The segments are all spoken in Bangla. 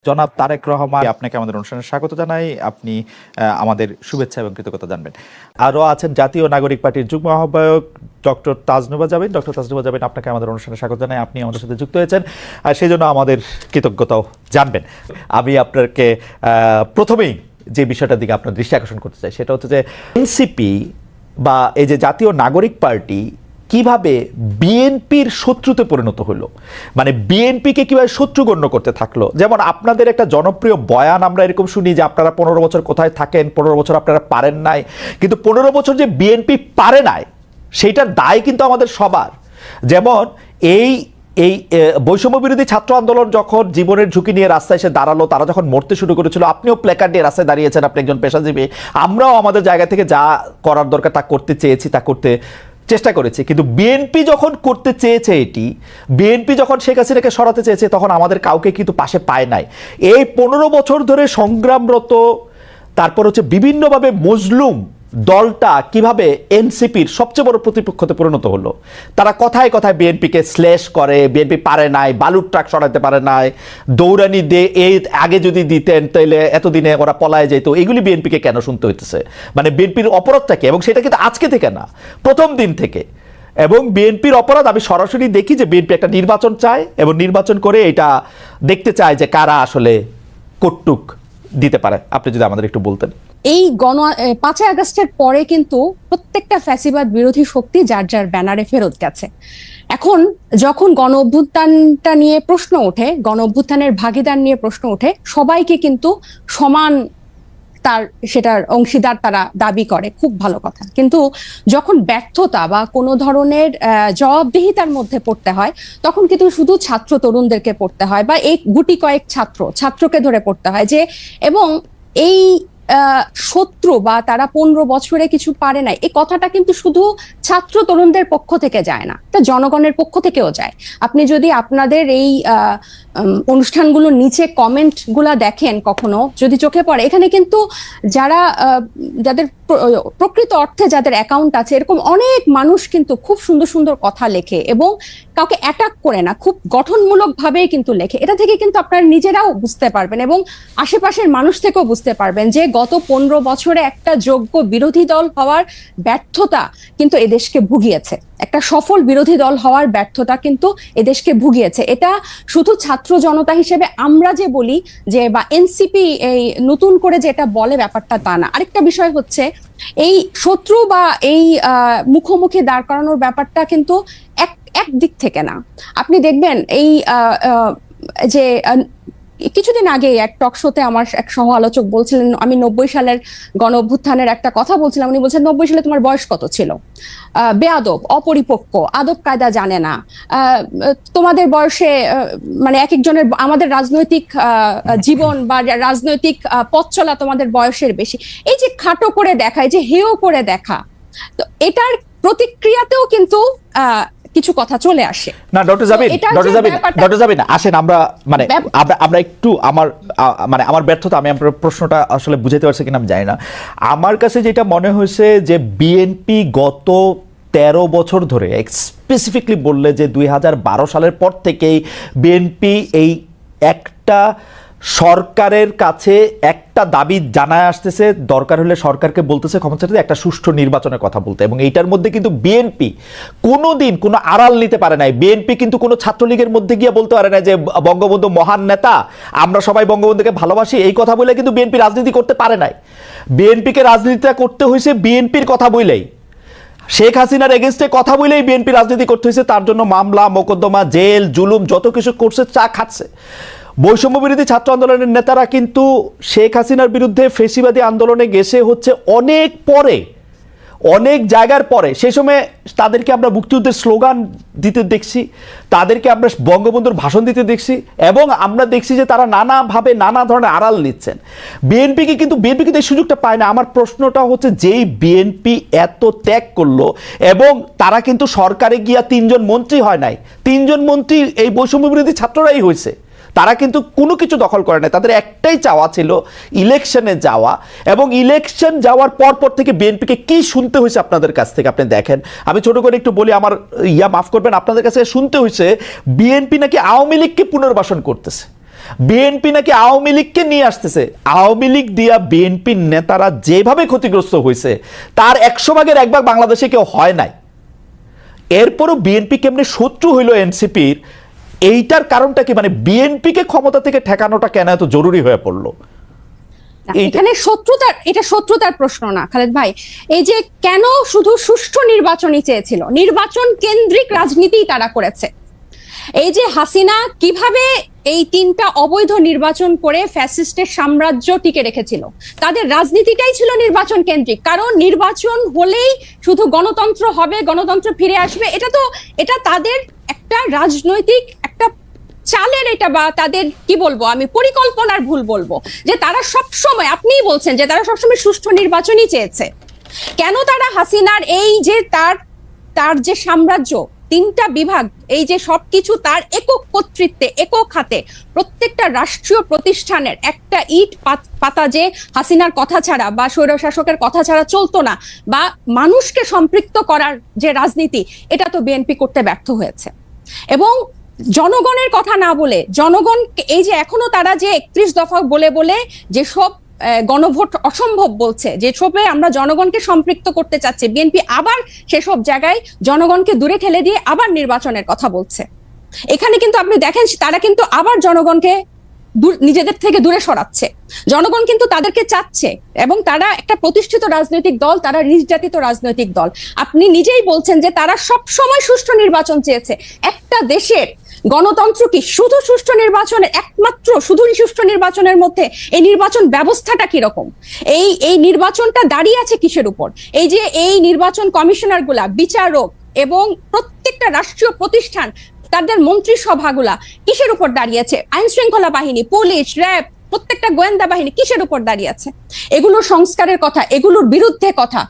জনাব তারেক রহমান, আপনাকে আমাদের অনুষ্ঠানে স্বাগত জানাই। আপনি আমাদের শুভেচ্ছা এবং কৃতজ্ঞতা জানবেন। আরও আছেন জাতীয় নাগরিক পার্টির যুগ্ম আহ্বায়ক ডক্টর তাজনুবা জাবিন। ডক্টর তাজনুবা জাবিন, আপনাকে আমাদের অনুষ্ঠানে স্বাগত জানাই। আপনি আমাদের সাথে যুক্ত হয়েছেন আর সেই জন্য আমাদের কৃতজ্ঞতাও জানবেন। আমি আপনাকে প্রথমেই যে বিষয়টার দিকে আপনার দৃষ্টি আকর্ষণ করতে চাই সেটা হচ্ছে যে এনসিপি বা এই যে জাতীয় নাগরিক পার্টি কিভাবে বিএনপির শত্রুতে পরিণত হলো, মানে বিএনপিকে কিভাবে শত্রু গণ্য করতে থাকলো। যেমন আপনাদের একটা জনপ্রিয় বয়ান আমরা এরকম শুনি যে আপনারা 15 বছর কোথায় থাকেন, 15 বছর আপনারা পারেন নাই, কিন্তু 15 বছর যে বিএনপি পারে নাই সেইটার দায় কিন্তু আমাদের সবার। যেমন এই বৈষম্য বিরোধী ছাত্র আন্দোলন যখন জীবনের ঝুঁকি নিয়ে রাস্তায় এসে দাঁড়ালো, তারা যখন মরতে শুরু করেছিল, আপনিও প্ল্যাকার্ড নিয়ে রাস্তায় দাঁড়িয়েছেন, আপনি একজন পেশাজীবী। আমরাও আমাদের জায়গা থেকে যা করার দরকার তা করতে চেয়েছি, তা করতে চেষ্টা করেছি। কিন্তু বিএনপি যখন করতে চেয়েছে, বিএনপি যখন শেখ হাসিনাকে সরাতে চেয়েছে, তখন আমাদের কাউকে কিন্তু পাশে পায় নাই। এই 15 বছর ধরে সংগ্রামরত, তারপর হচ্ছে বিভিন্নভাবে মজলুম দলটা কিভাবে এনসিপির সবচেয়ে বড় প্রতিপক্ষতে পরিণত হলো। তারা কথায় কথায় বিএনপিকে শ্লেষ করে, বিএনপি পারে নাই, বালুর ট্রাক সরাতে পারে নাই, দৌড়ানি দিয়ে এই আগে যদি দিতেন তাহলে এতদিনে ওরা পলায় যেত। এগুলি বিএনপিকে কেন শুনতে হইতেছে? মানে বিএনপির অপরাধটা কি? এবং সেটা কিন্তু আজকে থেকে না, প্রথম দিন থেকে। এবং বিএনপির অপরাধ আমি সরাসরি দেখি যে বিএনপি একটা নির্বাচন চায় এবং নির্বাচন করে এটা দেখতে চায় যে কারা আসলে কটুক দিতে পারে। আপনি যদি আমাদের একটু বলতেন। এই 5 আগস্টের পরে কিন্তু প্রত্যেকটা ফ্যাসিবাদ বিরোধী শক্তি যার যার ব্যানারে ফেরত গেছে। এখন যখন গণ অভ্যুত্থানটা নিয়ে প্রশ্ন ওঠে, গণ অভ্যুত্থানের ভাগিদার নিয়ে প্রশ্ন ওঠে, সবাইকে কিন্তু সমান সেটার অংশীদার তারা দাবি করে, খুব ভালো কথা। কিন্তু যখন ব্যর্থতা বা কোনো ধরনের জবাবদিহিতার মধ্যে পড়তে হয়, তখন কিন্তু শুধু ছাত্র তরুণদেরকে পড়তে হয় বা এই গুটি কয়েক ছাত্রকে ধরে পড়তে হয় যে, এবং এই শত্রু বা তারা 15 বছরে কিছু পারে নাই, এই কথাটা কিন্তু শুধু ছাত্র তরুণদের পক্ষ থেকে যায় না, এটা জনগণের পক্ষ থেকেও যায়। আপনি যদি আপনাদের এই অনুষ্ঠানগুলোর নিচে কমেন্ট গুলা দেখেন, কখনো যদি চোখে পড়ে, এখানে কিন্তু যাদের প্রকৃত অর্থে যাদের অ্যাকাউন্ট আছে, এরকম অনেক মানুষ কিন্তু খুব সুন্দর সুন্দর কথা লেখে এবং কাউকে অ্যাটাক করে না, খুব গঠনমূলক ভাবেই কিন্তু লেখে। এটা থেকে কিন্তু আপনারা নিজেরাও বুঝতে পারবেন এবং আশেপাশের মানুষ থেকেও বুঝতে পারবেন যে গত 15 বছরে একটা যোগ্য বিরোধী দল হওয়ার ব্যর্থতা কিন্তু এদেশকে ভুগিয়েছে। একটা সফল বিরোধী দল হওয়ার ব্যর্থতা কিন্তু এদেশকে ভুগিয়েছে। এটা শুধু ছাত্র জনতা হিসেবে আমরা যে বলি যে, বা এনসিপি এই নতুন করে যে এটা বলে, ব্যাপারটা তা না। আরেকটা বিষয় হচ্ছে, এই শত্রু বা এই মুখোমুখি দাঁড় করানোর ব্যাপারটা কিন্তু এক দিক থেকে না। আপনি দেখবেন এই যে কিছুদিন আগে এক টক শোতে আমার এক সহ আলোচক বলছিলেন, আমি 90 সালের গণ অভ্যুত্থানের একটা কথা বলছিলাম, উনি বলছেন 90 সালে তোমার বয়স কত ছিল? বেয়াদব, অপরিপক্ক, আদব কায়দা জানে না, তোমাদের বয়সে মানে এক একজনের, আমাদের রাজনৈতিক জীবন বা রাজনৈতিক পথ চলা তোমাদের বয়সের বেশি। এই যে খাটো করে দেখা, এই যে হেয় করে দেখা, তো এটার প্রতিক্রিয়াতেও কিন্তু কিছু কথা চলে আসে। না ডক্টর জাবিন আসেন আমরা একটু আমার ব্যর্থতা, আমি আপনার প্রশ্নটা আসলে বুঝাতে পারছি কিনা আমি জানি না। আমার কাছে যেটা মনে হয়েছে যে বিএনপি গত 13 বছর ধরে, স্পেসিফিকলি বললে যে 2012 সালের পর থেকেই বিএনপি এই একটা সরকারের কাছে একটা দাবি জানায় আসতেছে, দরকার হলে সরকারকে বলতেছে ক্ষমতা চাইতে একটা সুষ্ঠু নির্বাচনের কথা বলতে। এবং এইটার মধ্যে কিন্তু বিএনপি কোনোদিন কোনো আড়াল নিতে পারে নাই। বিএনপি কিন্তু কোনো ছাত্রলীগের মধ্যে গিয়ে বলতে পারে না যে বঙ্গবন্ধু মহান নেতা, আমরা সবাই বঙ্গবন্ধুকে ভালোবাসি, এই কথা বলে কিন্তু বিএনপি রাজনীতি করতে পারে নাই। বিএনপিকে রাজনীতিটা করতে হয়েছে বিএনপির কথা বলেই, শেখ হাসিনার এগেনস্টে কথা বলেই বিএনপি রাজনীতি করতে হয়েছে। তার জন্য মামলা, মোকদ্দমা, জেল, জুলুম যত কিছু করছে, চা খাচ্ছে। বৈষম্য বিরোধী ছাত্র আন্দোলনের নেতারা কিন্তু শেখ হাসিনার বিরুদ্ধে ফেসিবাদী আন্দোলনে গেছে হচ্ছে অনেক পরে, অনেক জায়গার পরে। সেই সময় তাদেরকে আমরা মুক্তিযুদ্ধের স্লোগান দিতে দেখছি, তাদেরকে আমরা বঙ্গবন্ধুর ভাষণ দিতে দেখছি, এবং আমরা দেখছি যে তারা নানাভাবে নানা ধরনের আড়াল নিচ্ছেন। বিএনপি কিন্তু এই সুযোগটা পায় না। আমার প্রশ্নটা হচ্ছে, যেই বিএনপি এত ত্যাগ করলো এবং তারা কিন্তু সরকারে গিয়া 3 জন মন্ত্রী হয় নাই, 3 জন মন্ত্রী এই বৈষম্য বিরোধী ছাত্ররাই হয়েছে। তারা কিন্তু কোনো কিছু দখল করে না, তাদের একটাই চাওয়া ছিল ইলেকশনে যাওয়া। এবং ইলেকশন যাওয়ার পর থেকে বিএনপিকে কি শুনতে হয়েছে আপনাদের কাছ থেকে আপনি দেখেন। আমি ছোট করে একটু বলি, আমার মাফ করবেন, আপনাদের কাছে শুনতে হয়েছে বিএনপি নাকি আওয়ামী লীগকে পুনর্বাসন করতেছে। বিএনপি নাকি আওয়ামী লীগকে নিয়ে আসতেছে। আওয়ামী লীগ দিয়া বিএনপির নেতারা যেভাবে ক্ষতিগ্রস্ত হয়েছে তার 100 ভাগের 1 ভাগ বাংলাদেশে কেউ হয় নাই। এরপরও বিএনপি কেমনে শত্রু হইল এনসিপির, এইটার কারণটা কি? মানে বিএনপিকে ক্ষমতা থেকে ঠেকানোটা কেন এত জরুরি হয়ে পড়লো? এখানে এটা শত্রুতার প্রশ্ন না খালেদ ভাই। এই যে কেন শুধু সুষ্ঠু নির্বাচনই চেয়েছিল, নির্বাচন কেন্দ্রিক রাজনীতি তারা করেছে। এই যে হাসিনা কিভাবে এই 3টা অবৈধ নির্বাচন করে ফ্যাসিস্টের সাম্রাজ্য টিকে রেখেছিল, তাদের রাজনীতিটাই ছিল নির্বাচন কেন্দ্রিক। কারণ নির্বাচন হলেই শুধু গণতন্ত্র হবে, গণতন্ত্র ফিরে আসবে, এটা তাদের একটা রাজনৈতিক একটা চালের, এটা বা তাদের কি বলবো আমি, পরিকল্পনার ভুল বলবো, যে তারা সবসময়, আপনিই বলছেন যে তারা সবসময় সুষ্ঠু নির্বাচনই চেয়েছে। কেন তারা হাসিনার এই যে তার যে সাম্রাজ্য, 3টা বিভাগ, এই যে সবকিছু তার একক কর্তৃত্বে, একক হাতে, প্রত্যেকটা রাষ্ট্রীয় প্রতিষ্ঠানের একটা ইট পাতা যে হাসিনার কথা ছাড়া বা স্বৈরশাসকের কথা ছাড়া চলতো না, বা মানুষকে সম্পৃক্ত করার যে রাজনীতি, এটা তো বিএনপি করতে ব্যর্থ হয়েছে। এবং জনগণের কথা না বলে, জনগণ এই যে এখনো তারা যে 31 দফা বলে বলে যেসব গণভোট অসম্ভব বলছে, যেসবে আমরা জনগণকে সম্পৃক্ত করতে চাচ্ছি, বিএনপি আবার সেসব জায়গায় জনগণকে দূরে ঠেলে দিয়ে আবার নির্বাচনের কথা বলছে। এখানে কিন্তু আপনি দেখেন তারা কিন্তু আবার জনগণকে নিজেদের থেকে দূরে সরাচ্ছে। জনগণ কিন্তু তাদেরকে চাচ্ছে, এবং তারা একটা প্রতিষ্ঠিত রাজনৈতিক দল, তারা নির্যাতিত রাজনৈতিক দল। আপনি নিজেই বলছেন যে তারা সব সময় সুষ্ঠু নির্বাচন চেয়েছে। একটা দেশের গণতন্ত্র কি শুধু সুষ্ঠু নির্বাচনের, একমাত্র শুধু সুষ্ঠু নির্বাচনের মধ্যে এই নির্বাচন ব্যবস্থাটা কিরকম, এই নির্বাচনটা দাঁড়িয়ে আছে কিসের উপর? এই যে এই নির্বাচন কমিশনার গুলা, বিচারক এবং প্রত্যেকটা রাষ্ট্রীয় প্রতিষ্ঠান, তাদের মন্ত্রিসভাগুলা কিসের উপর দাঁড়িয়েছে? আইন শৃঙ্খলা বাহিনী, পুলিশ, র্যাব, প্রত্যেকটা গোয়েন্দা বাহিনী কিসের উপর দাঁড়িয়ে আছে? এগুলোর সংস্কারের কথা, এগুলোর বিরুদ্ধে কথা,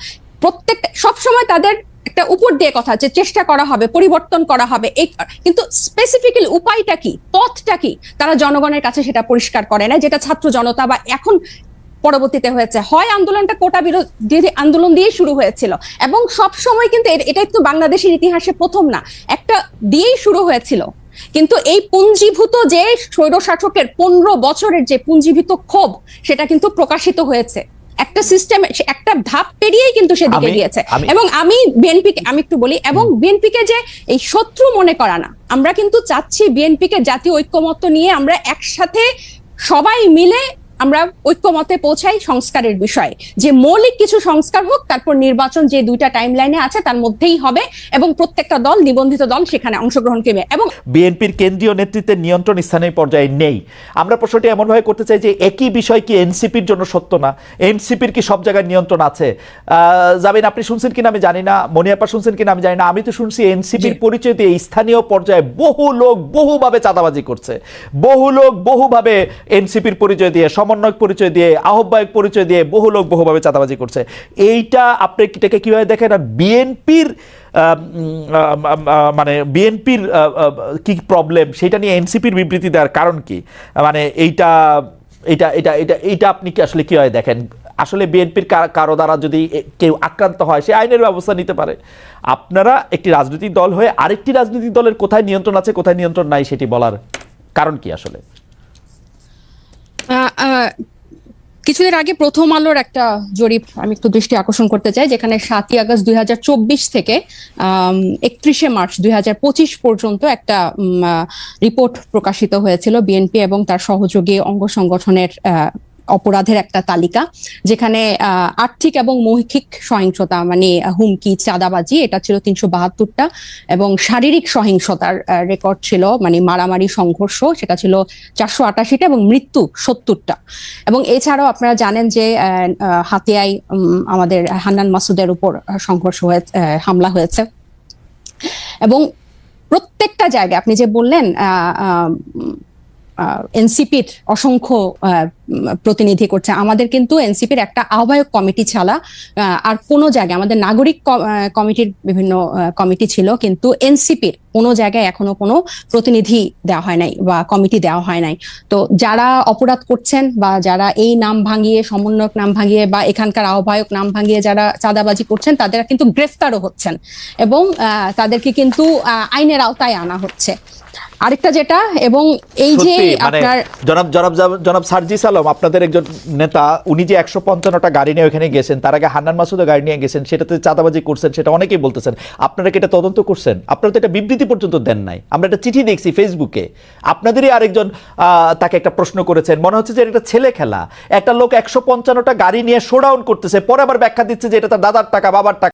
প্রত্যেকটা সবসময় তাদের একটা উপর দিয়ে কথা, যে চেষ্টা করা হবে, পরিবর্তন করা হবে, কিন্তু স্পেসিফিক্যালি উপায়টা কি, পথটা কি, তারা জনগণের কাছে সেটা পরিষ্কার করে না। যেটা ছাত্র জনতা বা এখন পরবর্তীতে হয়েছে, হয় আন্দোলনটা কোটা বিরোধী আন্দোলন দিয়ে শুরু হয়েছিল, এবং সব সময় কিন্তু এটা একটু বাংলাদেশের ইতিহাসে প্রথম না, একটা দিয়েই শুরু হয়েছিল। কিন্তু এই পুঞ্জীভূত যে স্বৈরশাসকের 15 বছরের যে পুঞ্জীভূত ক্ষোভ, সেটা কিন্তু প্রকাশিত হয়েছে একটা সিস্টেম, একটা ধাপ পেরিয়েই কিন্তু সেদিকে গিয়েছে। এবং আমি একটু বলি, এবং বিএনপিকে যে এই শত্রু মনে করা না, আমরা কিন্তু চাচ্ছি বিএনপিকে জাতীয় ঐক্যমত্য নিয়ে আমরা একসাথে সবাই মিলে আমরা ঐক্যমতে পৌঁছাই সংস্কারের বিষয়ে, যে মৌলিক কিছু সংস্কার হোক, তারপর নির্বাচন যে 2টা টাইম লাইনে আছে তার মধ্যেই হবে, এবং প্রত্যেকটা দল, নিবন্ধিত দল সেখানে অংশগ্রহণ করবে। এবং বিএনপির কেন্দ্রীয় নেতৃত্বের নিয়ন্ত্রণ স্থানীয় পর্যায়ে নেই। আমরা প্রশ্নটি এমনভাবে করতে চাই যে একই বিষয় কি এনসিপির জন্য সত্য না? এনসিপির কি সব জায়গায় নিয়ন্ত্রণ আছে? জামিন, আপনি শুনছেন কিনা আমি জানি না, মনিয়াপা শুনছেন কিনা আমি জানি না, আমি তো শুনছি এনসিপির পরিচয় দিয়ে স্থানীয় পর্যায়ে বহু লোক বহুভাবে চাঁদাবাজি করছে, বহু লোক বহুভাবে এনসিপির পরিচয় দিয়ে, সমন্বয়ক পরিচয় দিয়ে, আহ্বায়ক পরিচয় দিয়ে বহু লোক বহুভাবে চাঁদাবাজি করছে। এইটা আপনি এটাকে কিভাবে দেখেন? আর বিএনপির মানে বিএনপির কি প্রবলেম, সেটা নিয়ে এনসিপির বিবৃতি দেওয়ার কারণ কি? মানে এইটা এটা এটা এটা এইটা আপনি কি আসলে কিভাবে দেখেন? আসলে বিএনপির কারো দ্বারা যদি কেউ আক্রান্ত হয়, সে আইনের ব্যবস্থা নিতে পারে। আপনারা একটি রাজনৈতিক দল হয়ে আরেকটি রাজনৈতিক দলের কোথায় নিয়ন্ত্রণ আছে, কোথায় নিয়ন্ত্রণ নাই, সেটি বলার কারণ কি আসলে? কিছুদিন আগে প্রথম আলোর একটা জরিপ আমি একটু দৃষ্টি আকর্ষণ করতে চাই, যেখানে 7ই আগস্ট 2024 থেকে 31শে মার্চ 2025 পর্যন্ত একটা রিপোর্ট প্রকাশিত হয়েছিল বিএনপি এবং তার সহযোগী অঙ্গ সংগঠনের অপরাধের একটা তালিকা, যেখানে আর্থিক এবং মৌখিক সহিংসতা মানে হুমকি, চাঁদাবাজি, এটা ছিল 372টা, এবং শারীরিক সহিংসতার রেকর্ড ছিল, মানে মারামারি, সংঘর্ষ, সেটা ছিল 488টা, এবং মৃত্যু 70টা। এবং এছাড়াও আপনারা জানেন যে হাতিয়ায় আমাদের হান্নান মাসুদের উপর সংঘর্ষ হয়েছে, হামলা হয়েছে। এবং প্রত্যেকটা জায়গায় আপনি যে বললেন এনসিপির অসংখ্য প্রতিনিধি করছে, আমাদের কিন্তু এনসিপির একটা আহ্বায়ক কমিটি ছাড়া আর কোনো জায়গায়, আমাদের নাগরিক কমিটির বিভিন্ন কমিটি ছিল, কিন্তু এনসিপির কোনো জায়গায় এখনো কোনো প্রতিনিধি দেওয়া হয় নাই বা কমিটি দেওয়া হয় নাই। তো যারা অপরাধ করছেন বা যারা এই নাম ভাঙিয়ে, সমন্বয়ক নাম ভাঙিয়ে বা এখানকার আহ্বায়ক নাম ভাঙিয়ে যারা চাঁদাবাজি করছেন, তাদের কিন্তু গ্রেফতারও হচ্ছেন এবং তাদেরকে কিন্তু আইনের আওতায় আনা হচ্ছে। আরেকটা যেটা, এবং এই যে সত্যি মানে আপনার জনাব সার্জিস আলম, আপনাদের একজন নেতা, উনি যে 155টা গাড়ি নিয়ে ওখানে গেছেন, তার আগে হান্নান মাসুদও গাড়ি নিয়ে গেছেন, সেটাতে চাঁদাবাজি করছেন, সেটা অনেকেই বলতেছেন। আপনারা কি এটা তদন্ত করছেন? আপনারা তো এটা বিবৃতি পর্যন্ত দেন নাই, আমরা একটা চিঠি দেখছি ফেসবুকে। আপনাদেরই আরেকজন তাকে একটা প্রশ্ন করেছেন, মনে হচ্ছে যে এটা ছেলে খেলা। একটা লোক 155টা গাড়ি নিয়ে শোডাউন করতেছে, পরে আবার ব্যাখ্যা দিচ্ছে যে এটা তার দাদার টাকা, বাবার টাকা।